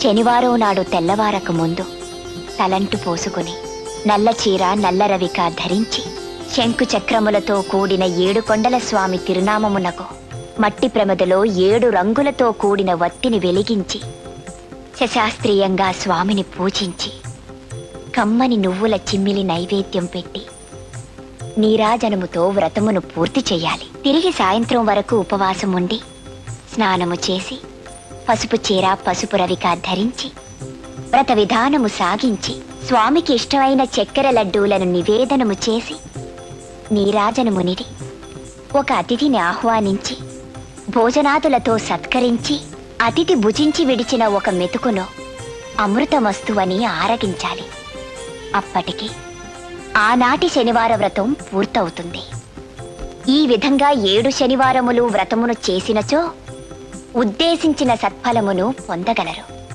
శనివారం నాడు తెల్లవారక ముందు తలంటు పోసుకుని నల్ల చీర నల్ల రవిక ధరించి శంకు చక్రములతో కూడిన 7 కొండల స్వామి తిరునామమునకు మట్టి ప్రమదలో 7 రంగులతో కూడిన వత్తిని వెలిగించి శశాస్త్రీయంగా స్వామిని పూజించి కమ్మని నువ్వుల చిమ్మిలి నైవేద్యం పెట్టి నీరాజనముతో వ్రతమును పూర్తి చెయ్యాలి. తిరిగి సాయంత్రం వరకు ఉపవాసం ఉండి స్నానము చేసి పసుపు చీర పసుపు రవిక ధరించి వ్రత విధానము సాగించి స్వామికి ఇష్టమైన చక్కెర లడ్డూలను నివేదనము చేసి నీరాజనమునిడి ఒక అతిథిని ఆహ్వానించి భోజనాదులతో సత్కరించి అతిథి భుజించి విడిచిన ఒక మెతుకును అమృతమస్తువని ఆరగించాలి. అప్పటికి ఆనాటి శనివార వ్రతం పూర్తవుతుంది. ఈ విధంగా 7 శనివారములు వ్రతమును చేసినచో ఉద్దేశించిన సత్ఫలమును పొందగలరు.